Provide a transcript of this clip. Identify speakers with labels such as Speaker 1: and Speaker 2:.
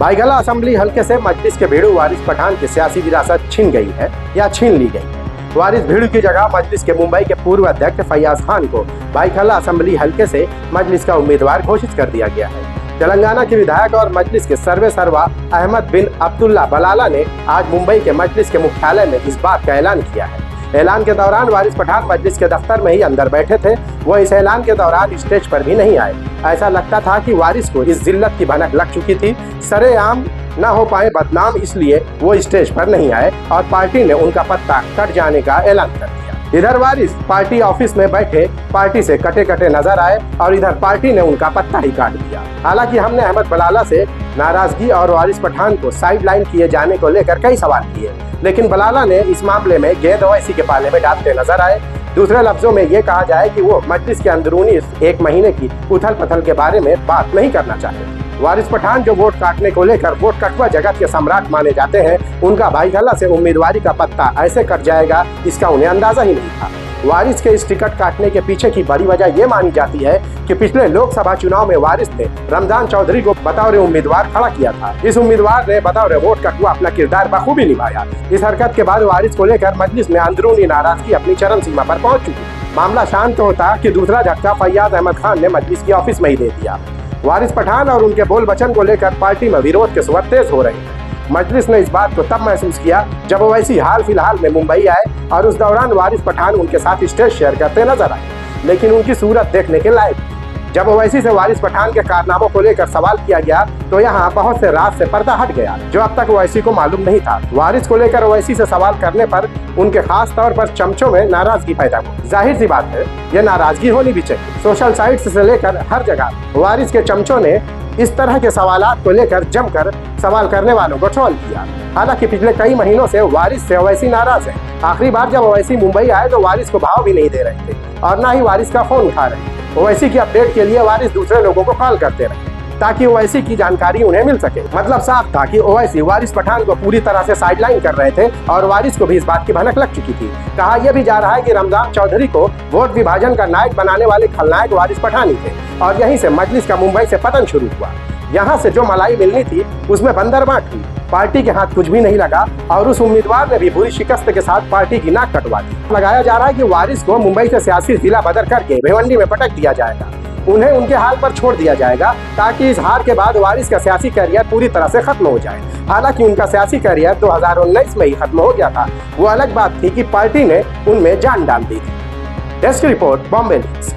Speaker 1: Byculla assembly हल्के से मजलिस के भीड़ू वारिस पठान की सियासी विरासत छीन गई है या छीन ली गई। वारिस भीड़ू की जगह मजलिस के मुंबई के पूर्व अध्यक्ष फैयाज खान को भाईखला असेंबली हल्के से मजलिस का उम्मीदवार घोषित कर दिया गया है। तेलंगाना के विधायक और मजलिस के सर्वे सर्वा अहमद बिन अब्दुल्ला बलाला ने आज मुंबई के मजलिस के मुख्यालय में इस बात का ऐलान किया है। ऐलान के दौरान वारिस पठान मजलिस के दफ्तर में ही अंदर बैठे थे। वो इस ऐलान के दौरान स्टेज पर भी नहीं आए। ऐसा लगता था कि वारिस को इस जिल्लत की भनक लग चुकी थी। सरेआम न हो पाए बदनाम, इसलिए वो स्टेज पर नहीं आए और पार्टी ने उनका पत्ता कट जाने का ऐलान कर दिया। इधर वारिस पार्टी ऑफिस में बैठे पार्टी से कटे कटे नजर आए और इधर पार्टी ने उनका पत्ता ही काट दिया। हालांकि हमने अहमद बलाला से नाराजगी और वारिस पठान को साइड लाइन किए जाने को लेकर कई सवाल किए, लेकिन बलाला ने इस मामले में गेंद ओवैसी के पाले में डालते नजर आए। दूसरे लफ्जों में ये कहा जाए कि वो मजलिस के अंदरूनी एक महीने की उथल पथल के बारे में बात नहीं करना चाहते। वारिस पठान जो वोट काटने को लेकर वोट कटवा जगत के सम्राट माने जाते हैं, उनका भाईखला से उम्मीदवारी का पत्ता ऐसे कट जाएगा, इसका उन्हें अंदाजा ही नहीं था। वारिस के इस टिकट काटने के पीछे की बड़ी वजह ये मानी जाती है कि पिछले लोकसभा चुनाव में वारिस ने रमजान चौधरी को बतौर उम्मीदवार खड़ा किया था। इस उम्मीदवार ने बतौर वोट कटवा अपना किरदार बखूबी निभाया। इस हरकत के बाद वारिस को लेकर मजलिस में अंदरूनी नाराजगी अपनी चरम सीमा पर पहुंच चुकी। मामला शांत होता कि दूसरा झटका फैयाज अहमद खान ने मजलिस की ऑफिस में ही दे दिया। वारिस पठान और उनके बोल बचन को लेकर पार्टी में विरोध के स्वर तेज हो रहे हैं। मजलिस ने इस बात को तब महसूस किया जब ओवैसी हाल फिलहाल में मुंबई आए और उस दौरान वारिस पठान उनके साथ स्टेज शेयर करते नजर आए, लेकिन उनकी सूरत देखने के लायक थी। जब ओवैसी से वारिस पठान के कारनामों को लेकर सवाल किया गया तो यहाँ बहुत से राज से पर्दा हट गया जो अब तक ओवैसी को मालूम नहीं था। वारिस को लेकर ओवैसी से सवाल करने पर उनके खास तौर पर चमचों में नाराजगी पैदा हुई। जाहिर सी बात है, ये नाराजगी होनी भी चाहिए। सोशल साइट्स से लेकर हर जगह वारिस के चमचों ने इस तरह के सवालात को लेकर जमकर सवाल करने वालों को ट्रोल किया। हालांकि पिछले कई महीनों से वारिस से ओवैसी नाराज है। आखिरी बार जब ओवैसी मुंबई आए तो वारिस को भाव भी नहीं दे रहे थे और न ही वारिस का फोन उठा रहे थे। ओवैसी की अपडेट के लिए वारिस दूसरे लोगों को कॉल करते रहे ताकि ओवैसी की जानकारी उन्हें मिल सके। मतलब साफ था कि ओवैसी वारिस पठान को पूरी तरह से साइडलाइन कर रहे थे और वारिस को भी इस बात की भनक लग चुकी थी। कहा यह भी जा रहा है कि रमजान चौधरी को वोट विभाजन का नायक बनाने वाले खलनायक वारिस पठान ही थे और यहीं से मजलिस का मुंबई से पतन शुरू हुआ। यहाँ से जो मलाई मिलनी थी उसमें बंदर बांट हुई। पार्टी के हाथ कुछ भी नहीं लगा और उस उम्मीदवार ने भी बुरी शिकस्त के साथ पार्टी की नाक कटवा दी। लगाया जा रहा है कि वारिस को मुंबई से सियासी जिला बदर करके भिवंडी में पटक दिया जाएगा। उन्हें उनके हाल पर छोड़ दिया जाएगा ताकि इस हार के बाद वारिस का सियासी करियर पूरी तरह से खत्म हो जाए। हालांकि उनका सियासी करियर 2019 में ही खत्म हो गया था। वो अलग बात थी कि पार्टी ने उनमें जान डाल दी थी। Desk report, Bombay news.